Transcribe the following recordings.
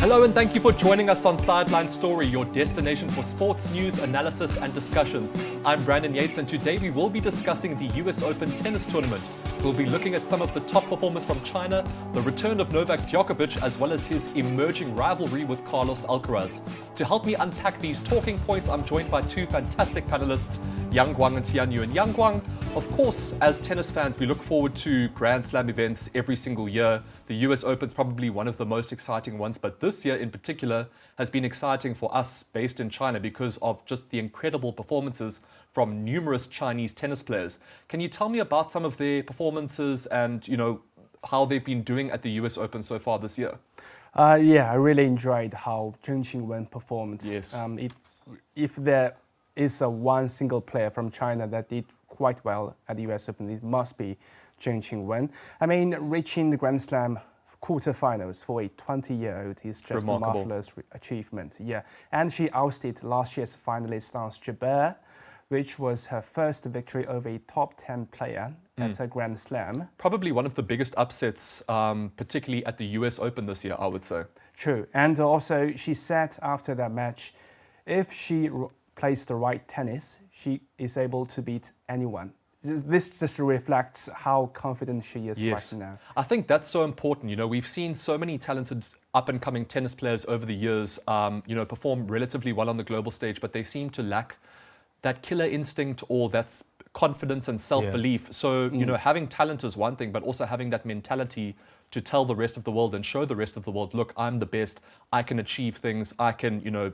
Hello and thank you for joining us on Sideline Story, your destination for sports news, analysis and discussions. I'm Brandon Yates and today we will be discussing the US Open tennis tournament. We'll be looking at some of the top performers from China, the return of Novak Djokovic, as well as his emerging rivalry with Carlos Alcaraz. To help me unpack these talking points, I'm joined by two fantastic panelists, Yang Guang and Tian Yu. And Yang Guang, of course, as tennis fans, we look forward to Grand Slam events every single year. The US Open is probably one of the most exciting ones, but this year in particular has been exciting for us based in China because of just the incredible performances from numerous Chinese tennis players. Can you tell me about some of their performances and, how they've been doing at the US Open so far this year? Yeah, I really enjoyed how Zheng Qinwen performed. Yes. If there is one single player from China that did quite well at the US Open, it must be Zheng Qinwen. I mean, reaching the Grand Slam quarterfinals for a 20-year-old is just Remarkable. a marvelous achievement. Yeah, and she ousted last year's finalist Ons Jabeur, which was her first victory over a top 10 player at a Grand Slam. Probably one of the biggest upsets, particularly at the US Open this year, I would say. True, and also she said after that match, if she plays the right tennis, she is able to beat anyone. This just reflects how confident she is right now. I think that's so important. We've seen so many talented up-and-coming tennis players over the years, perform relatively well on the global stage, but they seem to lack that killer instinct or that confidence and self-belief. So, having talent is one thing, but also having that mentality to tell the rest of the world and show the rest of the world, look, I'm the best, I can achieve things, I can,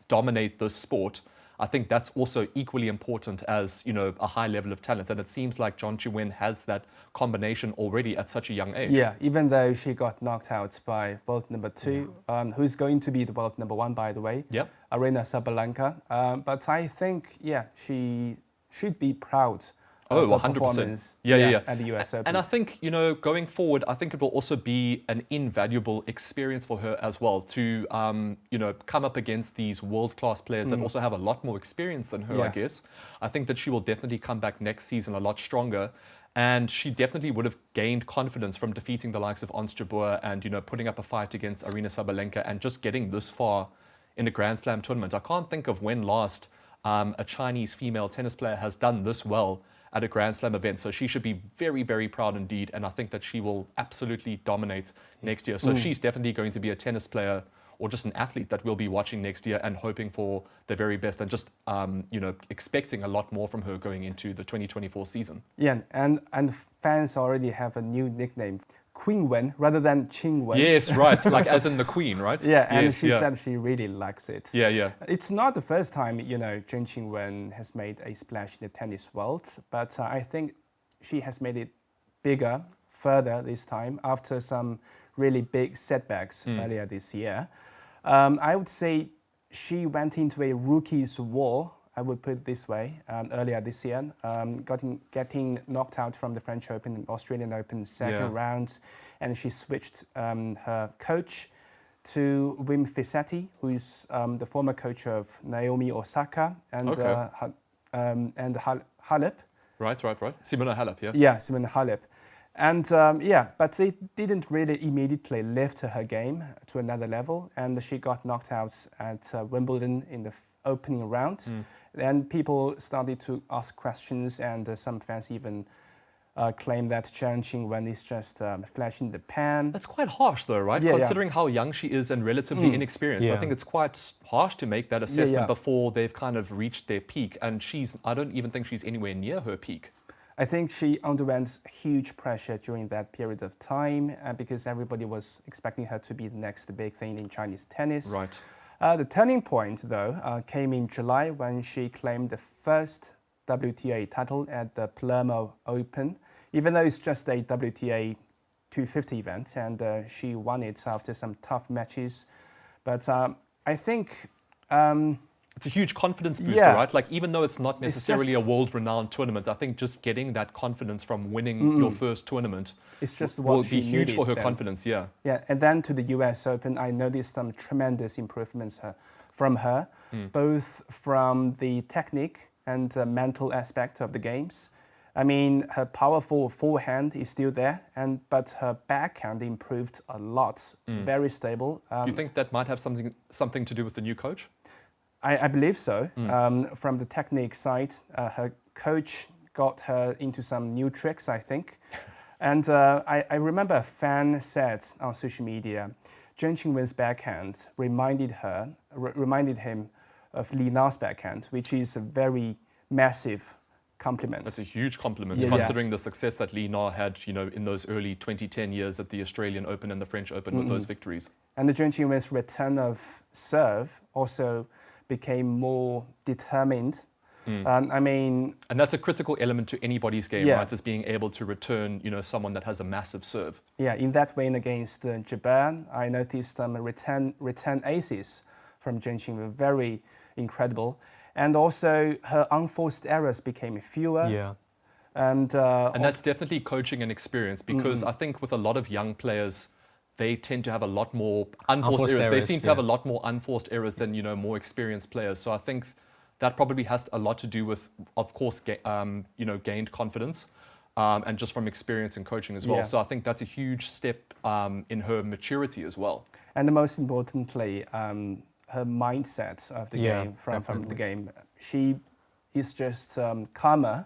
dominate this sport. I think that's also equally important as, a high level of talent. And it seems like Zheng Qinwen has that combination already at such a young age. Yeah, even though she got knocked out by world number 2, who's going to be the world number 1, by the way, Aryna Sabalenka. But I think, she should be proud of her 100%. performance at the US Open. And I think, going forward, I think it will also be an invaluable experience for her as well to, come up against these world-class players that also have a lot more experience than her, I guess. I think that she will definitely come back next season a lot stronger. And she definitely would have gained confidence from defeating the likes of Ons Jabeur and, putting up a fight against Aryna Sabalenka and just getting this far in the Grand Slam tournament. I can't think of when last a Chinese female tennis player has done this well at a Grand Slam event. So she should be very, very proud indeed. And I think that she will absolutely dominate next year. So she's definitely going to be a tennis player or just an athlete that we'll be watching next year and hoping for the very best and just, expecting a lot more from her going into the 2024 season. Yeah, and fans already have a new nickname, Queen Wen, rather than Qing Wen. Yes, right. Like as in the Queen, right? Yeah, and she said she really likes it. Yeah. It's not the first time, Zheng Qinwen has made a splash in the tennis world, but I think she has made it bigger, further this time after some really big setbacks earlier this year. I would say she went into a rookie's war, I would put it this way, earlier this year, getting knocked out from the French Open and Australian Open second round, and she switched her coach to Wim Fisetti, who is the former coach of Naomi Osaka and Halep. Right. Simona Halep, yeah? Yeah, Simona Halep. And but it didn't really immediately lift her game to another level, and she got knocked out at Wimbledon in the opening round. Then people started to ask questions, and some fans even claim that Zheng Qinwen is just flash in the pan. That's quite harsh though, right? Considering how young she is and relatively inexperienced. I think it's quite harsh to make that assessment before they've kind of reached their peak. And I don't even think she's anywhere near her peak. I think she underwent huge pressure during that period of time because everybody was expecting her to be the next big thing in Chinese tennis. Right. The turning point, though, came in July when she claimed the first WTA title at the Palermo Open, even though it's just a WTA 250 event, and she won it after some tough matches. But I think it's a huge confidence booster, right? Like, even though it's not necessarily a world-renowned tournament, I think just getting that confidence from winning your first tournament will be huge for her confidence, Yeah, and then to the US Open, I noticed some tremendous improvements from her, both from the technique and mental aspect of the games. I mean, her powerful forehand is still there, but her backhand improved a lot. Very stable. Do you think that might have something to do with the new coach? I believe so. From the technique side, her coach got her into some new tricks, I think. And I remember a fan said on social media, Zheng Qinwen's backhand reminded him of Li Na's backhand, which is a very massive compliment. That's a huge compliment, considering the success that Li Na had, in those early 2010 years at the Australian Open and the French Open with those victories. And the Zheng Qinwen's return of serve also became more determined. And that's a critical element to anybody's game, right? Is being able to return, someone that has a massive serve. Yeah, in that win against Japan, I noticed return aces from Zheng Qinwen, very incredible. And also her unforced errors became fewer. Yeah. And that's definitely coaching and experience, because I think with a lot of young players, they tend to have a lot more unforced errors. They seem to have a lot more unforced errors than, more experienced players. So I think that probably has a lot to do with, of course, gained confidence and just from experience and coaching as well. Yeah. So I think that's a huge step in her maturity as well. And most importantly, her mindset of the game, from the game. She is just calmer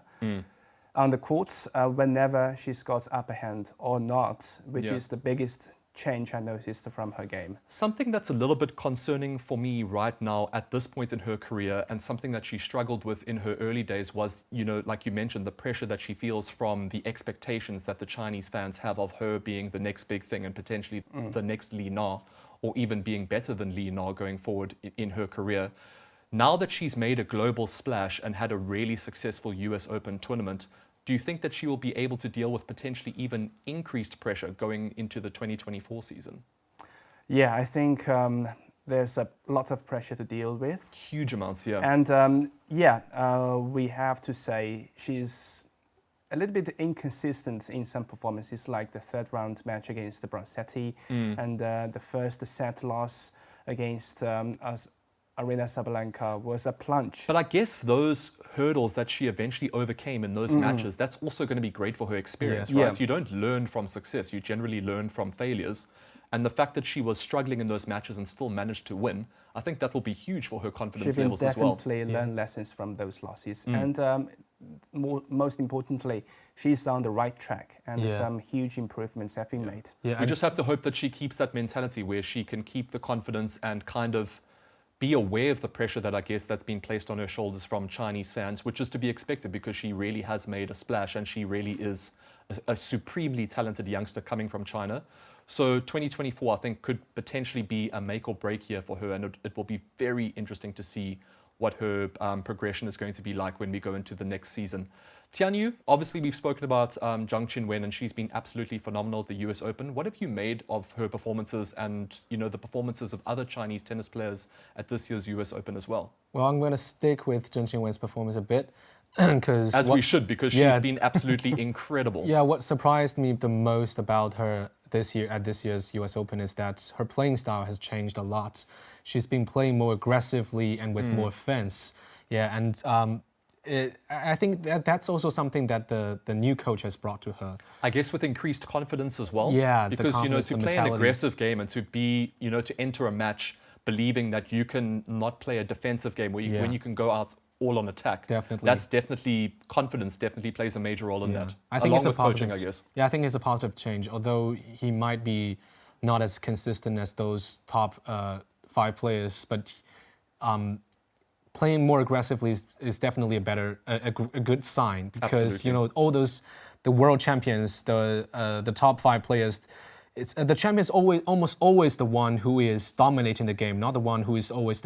on the court whenever she's got upper hand or not, which is the biggest change I noticed from her game. Something that's a little bit concerning for me right now at this point in her career, and something that she struggled with in her early days, was, like you mentioned, the pressure that she feels from the expectations that the Chinese fans have of her being the next big thing and potentially the next Li Na, or even being better than Li Na going forward in her career. Now that she's made a global splash and had a really successful US Open tournament, do you think that she will be able to deal with potentially even increased pressure going into the 2024 season? Yeah, I think there's a lot of pressure to deal with. Huge amounts, yeah. And we have to say she's a little bit inconsistent in some performances, like the third round match against the Bronzetti and the first set loss against Arena Sabalenka was a plunge. But I guess those hurdles that she eventually overcame in those matches, that's also going to be great for her experience, right? Yeah. You don't learn from success, you generally learn from failures. And the fact that she was struggling in those matches and still managed to win, I think that will be huge for her confidence levels as well. She definitely learn lessons from those losses. And most importantly, she's on the right track, and some huge improvements have been made. Yeah, we just have to hope that she keeps that mentality where she can keep the confidence and kind of be aware of the pressure that I guess that's been placed on her shoulders from Chinese fans, which is to be expected because she really has made a splash and she really is a supremely talented youngster coming from China. So 2024, I think, could potentially be a make or break year for her, and it will be very interesting to see what her progression is going to be like when we go into the next season. Tianyu, obviously we've spoken about Zheng Qinwen, and she's been absolutely phenomenal at the US Open. What have you made of her performances and, the performances of other Chinese tennis players at this year's US Open as well? Well, I'm going to stick with Zheng Qinwen's performance a bit. because she's been absolutely incredible. Yeah, what surprised me the most about her this year's US Open is that her playing style has changed a lot. She's been playing more aggressively and with more offense. Yeah, and I think that's also something that the new coach has brought to her. I guess with increased confidence as well. Yeah, because to play an aggressive game and to be to enter a match believing that you can not play a defensive game when you can go out all on attack. Definitely. That's definitely confidence. Definitely plays a major role in that. I think along it's a with positive, coaching, I guess. Yeah, I think it's a positive change. Although he might be not as consistent as those top 5 players, but playing more aggressively is definitely a good sign, because Absolutely. all the world champions, the top 5 players. The champion is almost always the one who is dominating the game, not the one who is always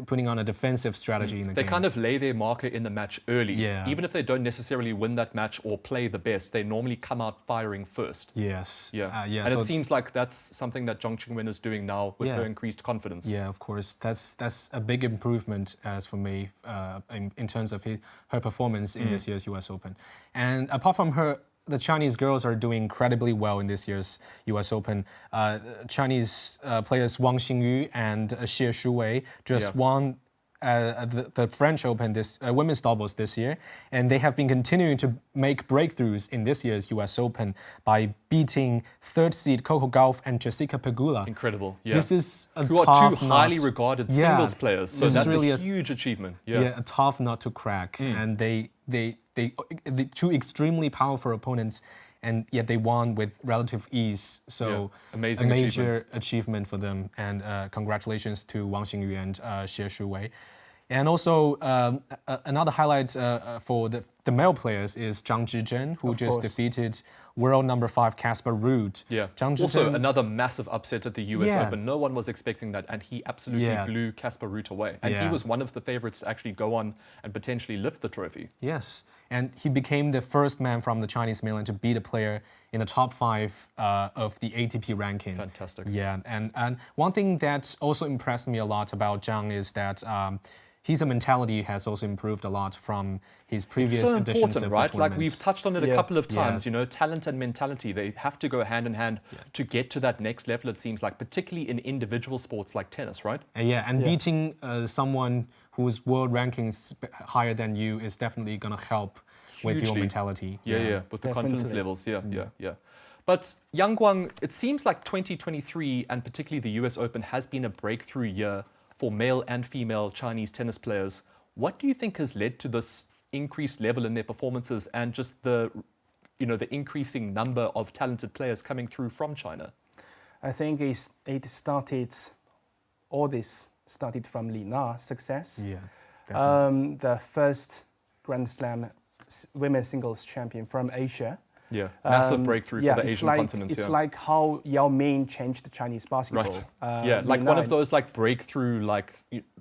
putting on a defensive strategy in the game. They kind of lay their marker in the match early. Yeah. Even if they don't necessarily win that match or play the best, they normally come out firing first. Yes. Yeah. And so it seems like that's something that Zheng Qinwen is doing now with her increased confidence. Yeah, of course. That's a big improvement as for me in terms of her performance in this year's US Open. And apart from her, the Chinese girls are doing incredibly well in this year's US Open. Chinese players Wang Xingyu and Xie Shuwei just won the French Open, this women's doubles this year, and they have been continuing to make breakthroughs in this year's U.S. Open by beating third seed Coco Gauff and Jessica Pegula. Incredible. Yeah. This is a Who tough are two nut. highly regarded singles players, so This is that's really a huge achievement. Yeah. a tough nut to crack, and they two extremely powerful opponents, and yet they won with relative ease. So Amazing a major achievement for them, and congratulations to Wang Xingyu and Xie Shuwei. And also another highlight for the male players is Zhang Zhizhen, who just defeated world number 5 Casper Ruud. Yeah. Zhang Also Zhizhen, another massive upset at the US Yeah. Open. No one was expecting that, and he absolutely blew Casper Ruud away. And he Yeah. was one of the favorites to actually go on and potentially lift the trophy. Yes, and he became the first man from the Chinese mainland to beat a player in the top 5 of the ATP ranking. Fantastic. Yeah, and one thing that also impressed me a lot about Zhang is that his mentality has also improved a lot from his previous So editions important, of right? the Like tournaments. we've touched on it a couple of times, Yeah. you know, talent and mentality, they have to go hand in hand to get to that next level, it seems like, particularly in individual sports like tennis, right? And beating someone whose world rankings higher than you is definitely going to help with your Hugely. mentality. Yeah, with the confidence Definitely. levels, yeah. But Yang Guang, it seems like 2023 and particularly the US Open has been a breakthrough year for male and female Chinese tennis players. What do you think has led to this increased level in their performances and just the increasing number of talented players coming through from China? I think all this started from Li Na's success. Yeah, definitely. The first Grand Slam women's singles champion from Asia. Yeah, massive breakthrough for the it's Asian like, continent. It's like how Yao Ming changed the Chinese basketball. Right. Like Li one Na- of those like breakthrough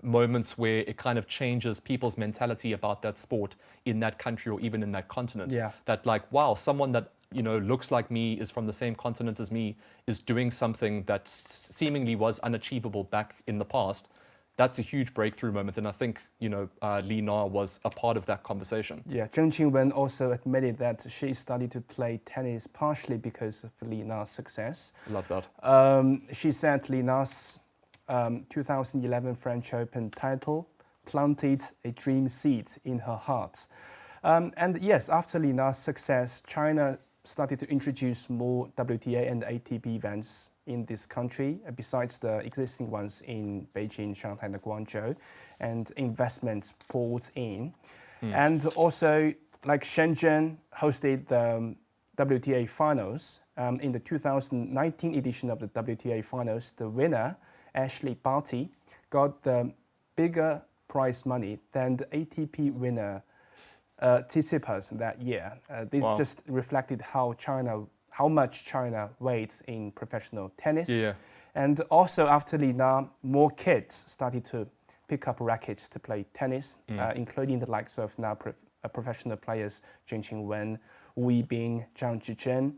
moments where it kind of changes people's mentality about that sport in that country or even in that continent. Yeah. That like, wow, someone that looks like me, is from the same continent as me, is doing something that seemingly was unachievable back in the past. That's a huge breakthrough moment, and I think Li Na was a part of that conversation. Yeah, Zheng Qinwen also admitted that she started to play tennis partially because of Li Na's success. Love that. She said Li Na's 2011 French Open title planted a dream seed in her heart. And yes, after Li Na's success, China started to introduce more WTA and ATP events in this country, besides the existing ones in Beijing, Shanghai, and Guangzhou, and investments poured in. And also, like Shenzhen hosted the WTA finals. In the 2019 edition of the WTA finals, the winner, Ashley Barty, got the bigger prize money than the ATP winner, Tsitsipas, that year. This just reflected how much China weighs in professional tennis. Yeah. And also after Li Na, more kids started to pick up rackets to play tennis, including the likes of now professional players Zheng Qinwen, Wu Yibing, Zhang Zhizhen.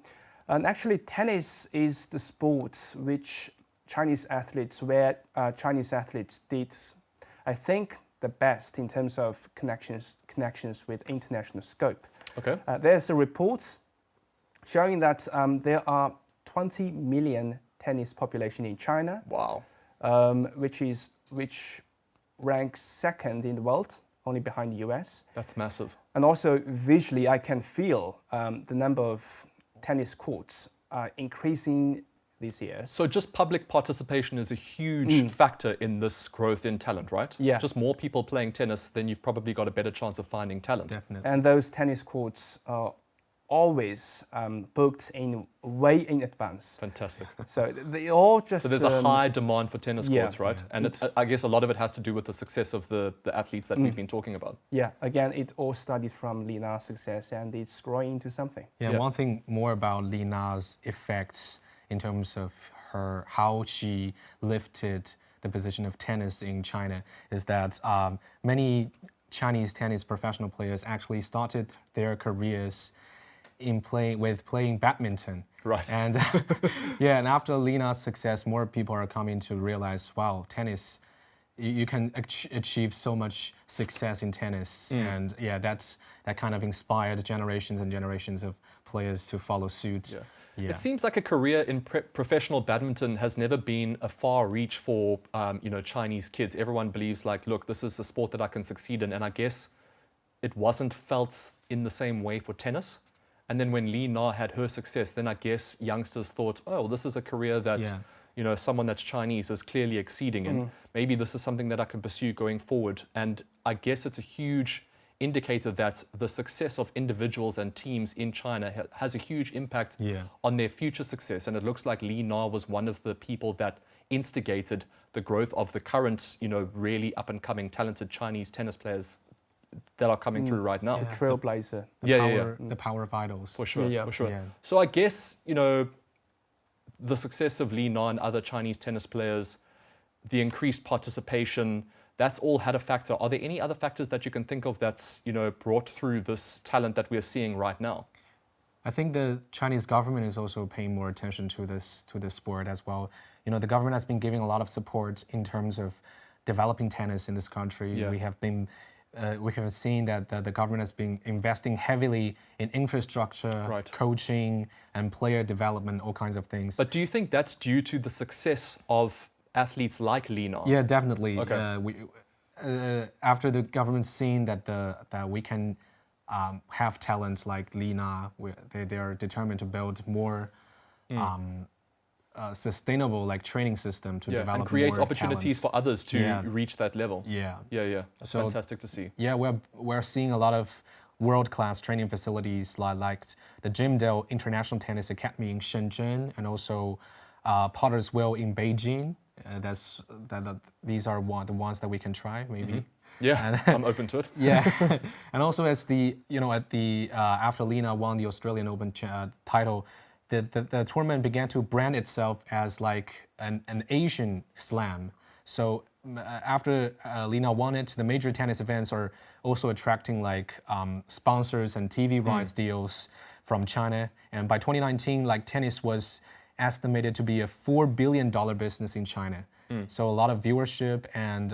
And actually, tennis is the sport which Chinese athletes did, I think, the best in terms of connections with international scope. Okay. There's a report showing that there are 20 million tennis population in China. Wow. Which ranks second in the world, only behind the US. That's massive. And also visually, I can feel the number of tennis courts are increasing these years. So just public participation is a huge factor in this growth in talent, right? Yeah. Just more people playing tennis, then you've probably got a better chance of finding talent. Definitely. And those tennis courts are always booked way in advance. Fantastic. So they all just... So there's a high demand for tennis yeah. courts, right? And I guess a lot of it has to do with the success of the athletes that we've been talking about. Yeah, again, it all started from Li Na's success, and it's growing into something. Yeah, Yeah. one thing more about Li Na's effects in terms of how she lifted the position of tennis in China is that many Chinese tennis professional players actually started their careers in playing badminton. Right. And and after Li Na's success, more people are coming to realize, wow, tennis, you can achieve so much success in tennis. And that kind of inspired generations and generations of players to follow suit. Yeah. Yeah. It seems like a career in professional badminton has never been a far reach for Chinese kids. Everyone believes like, look, this is a sport that I can succeed in, and I guess it wasn't felt in the same way for tennis. And then when Li Na had her success, then I guess youngsters thought, oh, well, this is a career that someone that's Chinese is clearly exceeding in. Maybe this is something that I can pursue going forward. And I guess it's a huge indicator that the success of individuals and teams in China has a huge impact on their future success. And it looks like Li Na was one of the people that instigated the growth of the current, really up and coming talented Chinese tennis players that are coming through right now. The trailblazer. The power of idols. For sure. Yeah. So I guess, the success of Li Na and other Chinese tennis players, the increased participation, that's all had a factor. Are there any other factors that you can think of that's, brought through this talent that we're seeing right now? I think the Chinese government is also paying more attention to this sport as well. The government has been giving a lot of support in terms of developing tennis in this country. Yeah. We have seen that the government has been investing heavily in infrastructure, coaching, and player development, all kinds of things. But do you think that's due to the success of athletes like Li Na? Yeah, definitely. Okay. After the government seeing that we can have talents like Li Na, they are determined to build more sustainable training system to develop and create more opportunities talents. for others to reach that level. Yeah. That's fantastic to see. Yeah, we're seeing a lot of world-class training facilities like the Jimdale International Tennis Academy in Shenzhen, and also Potter's Wheel in Beijing. These are the ones that we can try maybe. Yeah, I'm open to it. Yeah, and also as after Li Na won the Australian Open title, the tournament began to brand itself as like an Asian slam. So after Li Na won it, the major tennis events are also attracting sponsors and TV rights deals from China. And by 2019, tennis was estimated to be a $4 billion business in China. So a lot of viewership and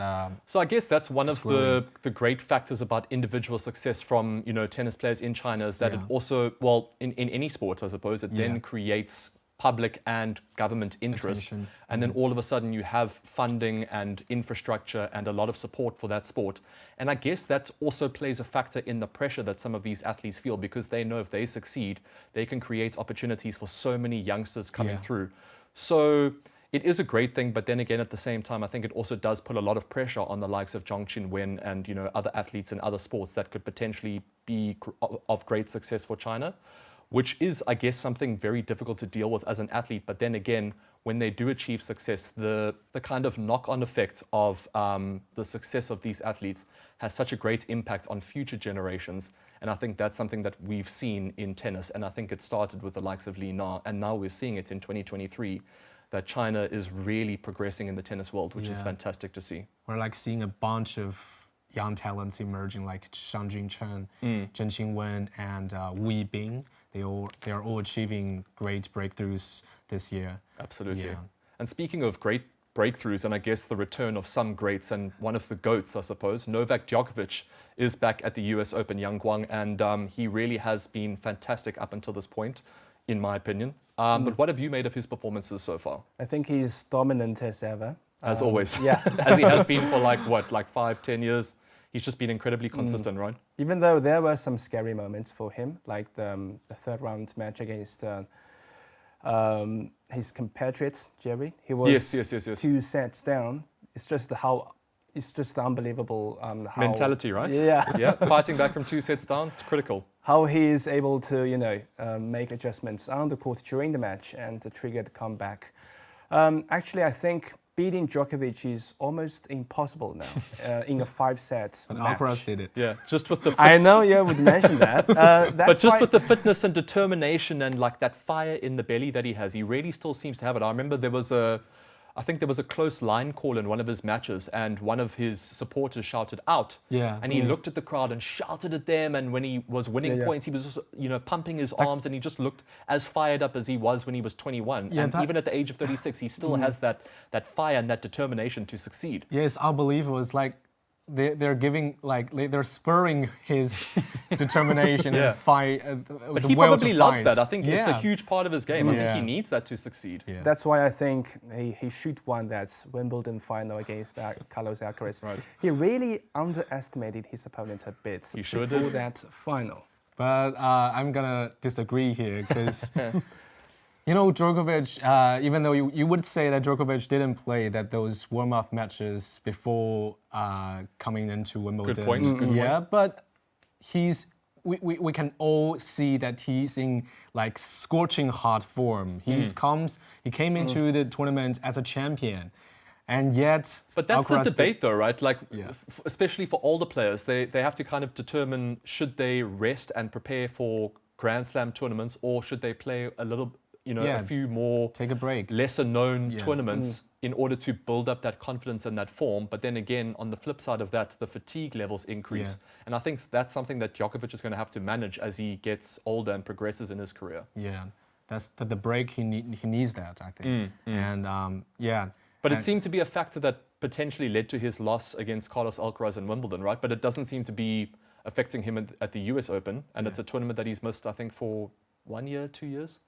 so I guess that's one of the great factors about individual success from tennis players in China is that it also, well, in any sport I suppose, it then creates public and government interest. Attention. And then all of a sudden you have funding and infrastructure and a lot of support for that sport. And I guess that also plays a factor in the pressure that some of these athletes feel, because they know if they succeed, they can create opportunities for so many youngsters coming through. So it is a great thing, but then again, at the same time, I think it also does put a lot of pressure on the likes of Zhang Qinwen and other athletes in other sports that could potentially be of great success for China, which is, I guess, something very difficult to deal with as an athlete. But then again, when they do achieve success, the kind of knock-on effect of the success of these athletes has such a great impact on future generations. And I think that's something that we've seen in tennis. And I think it started with the likes of Li Na, and now we're seeing it in 2023. That China is really progressing in the tennis world, which is fantastic to see. We're seeing a bunch of young talents emerging, like Shang Junchen, Zheng Qinwen, and Wu Yibing. They are all achieving great breakthroughs this year. Absolutely. Yeah. And speaking of great breakthroughs, and I guess the return of some greats, and one of the GOATs, I suppose, Novak Djokovic is back at the US Open Yangguang, and he really has been fantastic up until this point, in my opinion. But what have you made of his performances so far? I think he's dominant as ever. As always. Yeah. As he has been for 5-10 years. He's just been incredibly consistent, right? Even though there were some scary moments for him, like the third round match against his compatriot, Jerry. He was Yes. 2 sets down. It's just unbelievable. Mentality, right? Yeah. Fighting back from 2 sets down, it's critical. How he is able to, make adjustments on the court during the match and to trigger the comeback. Actually, I think beating Djokovic is almost impossible now in a 5-set But match. Alcaraz did it. Yeah, just with the I know you would mention that. but just with the fitness and determination and that fire in the belly that he has, he really still seems to have it. I remember there was a close line call in one of his matches, and one of his supporters shouted out. Yeah. And he looked at the crowd and shouted at them. And when he was winning points, he was just, pumping his arms, and he just looked as fired up as he was when he was 21. Yeah, and even at the age of 36, he still has that fire and that determination to succeed. Yeah, it's unbelievable. It's they're giving they're spurring his determination Yeah. and fight. But the he will probably to loves fight. that. I think it's a Yeah. huge part of his game. I think Yeah. he needs that to succeed. Yeah. That's why I think he should won that Wimbledon final against Carlos Alcaraz. Right. He really underestimated his opponent a bit He sure before did. that final. But I'm gonna disagree here because Djokovic. Even though you would say that Djokovic didn't play those warm-up matches before coming into Wimbledon. Good point. Good Yeah, point. but we can all see that he's in scorching hot form. He came into the tournament as a champion, and yet. But that's the Alcaraz debate, though, right? Like, Yeah. especially for older players, they have to kind of determine should they rest and prepare for Grand Slam tournaments, or should they play a little, Yeah. a few more Take a break. lesser known Yeah. tournaments in order to build up that confidence and that form. But then again, on the flip side of that, the fatigue levels increase. Yeah. And I think that's something that Djokovic is going to have to manage as he gets older and progresses in his career. Yeah, that's the break he needs that, I think. And yeah. But it And- seemed to be a factor that potentially led to his loss against Carlos Alcaraz in Wimbledon, right? But it doesn't seem to be affecting him at the US Open. And it's a tournament that he's missed, I think, for 1 year, 2 years?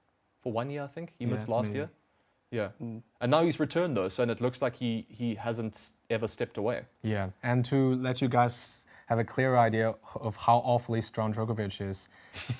For 1 year, I think. He missed last maybe. year. Yeah. And now he's returned, though, so and it looks like he hasn't ever stepped away. Yeah, and to let you guys have a clear idea of how awfully strong Djokovic is,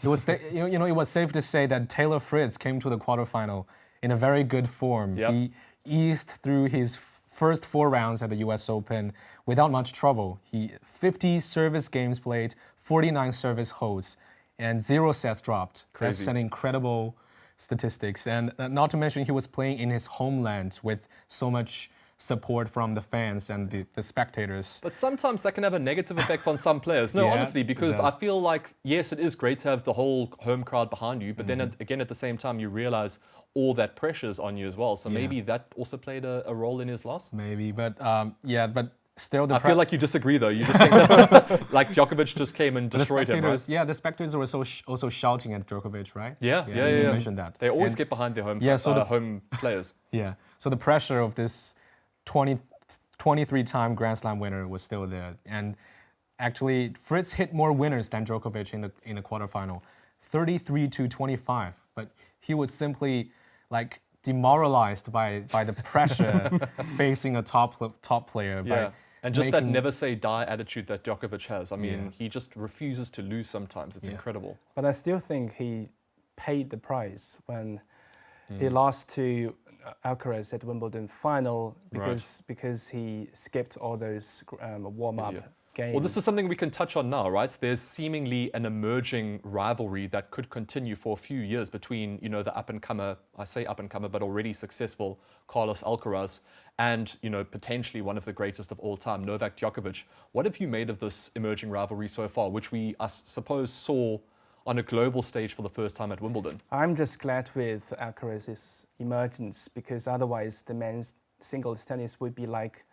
it was it was safe to say that Taylor Fritz came to the quarterfinal in a very good form. Yep. He eased through his first 4 rounds at the U.S. Open without much trouble. 50 service games played, 49 service holds, and 0 sets dropped. Crazy. That's an incredible statistics. And not to mention he was playing in his homeland with so much support from the fans and the spectators. But sometimes that can have a negative effect on some players. No, Yeah, honestly, it because I does. feel like, yes, it is great to have the whole home crowd behind you, but then again, at the same time, you realize all that pressure's on you as well. So Yeah. maybe that also played a role in his loss. Maybe, but but still the I feel like you disagree, though. You just think that, like Djokovic just came and the destroyed him, right? spectators, the spectators were also shouting at Djokovic, right? Yeah. You mentioned that. They always And- get behind their Yeah, home players. Yeah, so the pressure of this 23-time Grand Slam winner was still there, and actually Fritz hit more winners than Djokovic in the quarterfinal, 33-25, but he was simply demoralized by the pressure facing a top player. Yeah. And just that making- never say die attitude that Djokovic has. I mean, Yeah. he just refuses to lose sometimes. It's Yeah. incredible. But I still think he paid the price when he lost to Alcaraz at Wimbledon final because he skipped all those warm-up Yeah. games. Well, this is something we can touch on now, right? There's seemingly an emerging rivalry that could continue for a few years between, the up-and-comer, I say up-and-comer, but already successful Carlos Alcaraz and, potentially one of the greatest of all time, Novak Djokovic. What have you made of this emerging rivalry so far, which we, I suppose, saw on a global stage for the first time at Wimbledon? I'm just glad with Alcaraz's emergence because otherwise the men's singles tennis would be like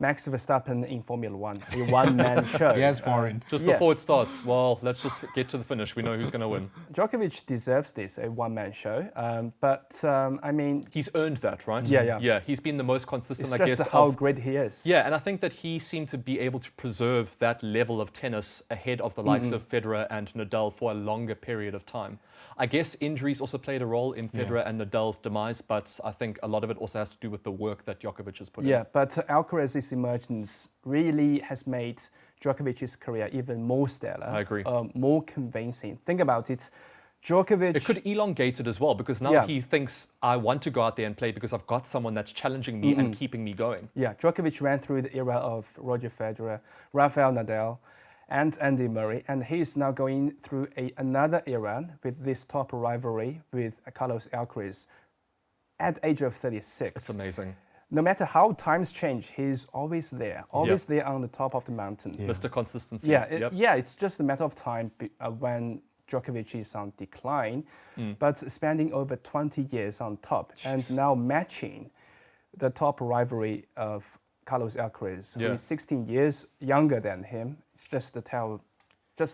Max Verstappen in Formula One, a one-man show. Yes, boring. Just Yeah. before it starts, well, let's just get to the finish. We know who's going to win. Djokovic deserves this, a one-man show. I mean, He's earned that, right? Yeah. Yeah, he's been the most consistent, it's I just guess, how of great he is. Yeah, and I think that he seemed to be able to preserve that level of tennis ahead of the likes of Federer and Nadal for a longer period of time. I guess injuries also played a role in Federer and Nadal's demise, but I think a lot of it also has to do with the work that Djokovic has put in. Yeah, but Alcaraz's emergence really has made Djokovic's career even more stellar. I agree. More convincing. Think about it. Djokovic... It could elongate it as well, because now he thinks, I want to go out there and play because I've got someone that's challenging me and keeping me going. Yeah, Djokovic ran through the era of Roger Federer, Rafael Nadal, and Andy Murray, and he's now going through another era with this top rivalry with Carlos Alcaraz at the age of 36. It's amazing. No matter how times change, he's always there on the top of the mountain. Mr. Consistency. Yeah, it's just a matter of time when Djokovic is on decline, but spending over 20 years on top and now matching the top rivalry of Carlos Alcaraz, who is 16 years younger than him. It's just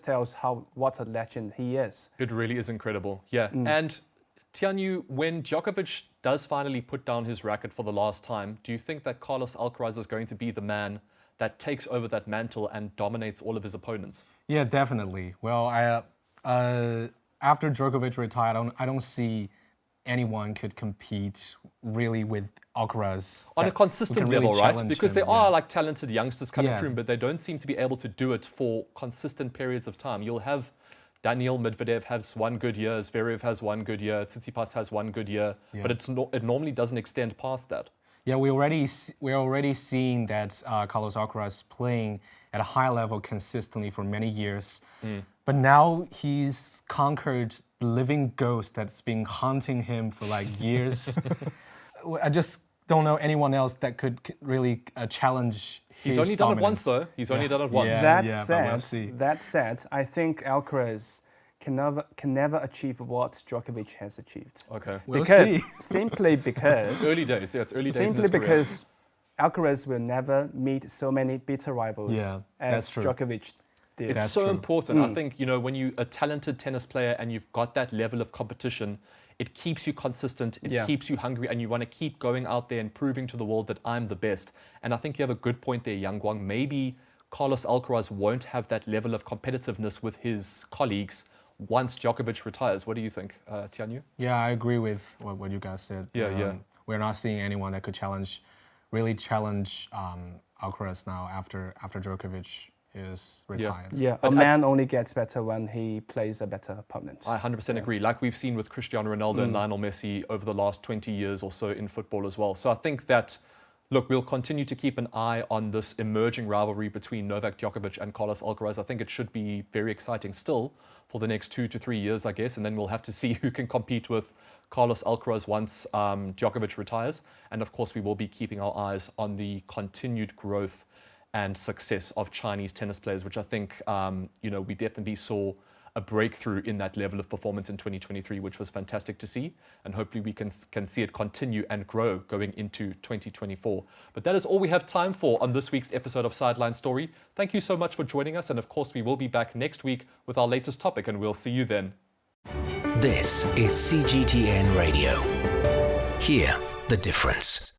tells what a legend he is. It really is incredible. Yeah. And Tianyu, when Djokovic does finally put down his racket for the last time, do you think that Carlos Alcaraz is going to be the man that takes over that mantle and dominates all of his opponents? Yeah, definitely. Well, after Djokovic retired, I don't see anyone could compete really with Alcaraz On a consistent level, right? Because there are yeah. like talented youngsters coming Yeah. through, but they don't seem to be able to do it for consistent periods of time. You'll have Daniil Medvedev has one good year, Zverev has one good year, Tsitsipas has one good year, but it normally doesn't extend past that. Yeah, we're already seeing that Carlos Alcaraz playing at a high level consistently for many years. But now he's conquered the living ghost that's been haunting him for like years. I just don't know anyone else that could really challenge his He's only done it once, dominance. though. He's only done it once. Yeah. That We'll see. said, I think Alcaraz can never achieve what Djokovic has achieved. Okay. We'll Because, see. simply because Early days, yeah, it's early days. in simply his career. because Alcaraz will never meet so many bitter rivals Yeah, as that's true. Djokovic did. It's That's so true. important. I think, when you're a talented tennis player and you've got that level of competition, it keeps you consistent, it keeps you hungry, and you want to keep going out there and proving to the world that I'm the best. And I think you have a good point there, Yang Guang. Maybe Carlos Alcaraz won't have that level of competitiveness with his colleagues once Djokovic retires. What do you think, Tianyu? Yeah, I agree with what you guys said. Yeah. We're not seeing anyone that could really challenge Alcaraz now after Djokovic is retired. Yeah, But a man only gets better when he plays a better opponent. I 100% agree. Like we've seen with Cristiano Ronaldo and Lionel Messi over the last 20 years or so in football as well. So I think that, look, we'll continue to keep an eye on this emerging rivalry between Novak Djokovic and Carlos Alcaraz. I think it should be very exciting still for the next 2 to 3 years, I guess. And then we'll have to see who can compete with Carlos Alcaraz once Djokovic retires. And of course, we will be keeping our eyes on the continued growth and success of Chinese tennis players, which I think, we definitely saw a breakthrough in that level of performance in 2023, which was fantastic to see. And hopefully we can see it continue and grow going into 2024. But that is all we have time for on this week's episode of Sideline Story. Thank you so much for joining us. And of course, we will be back next week with our latest topic, and we'll see you then. This is CGTN Radio. Hear the difference.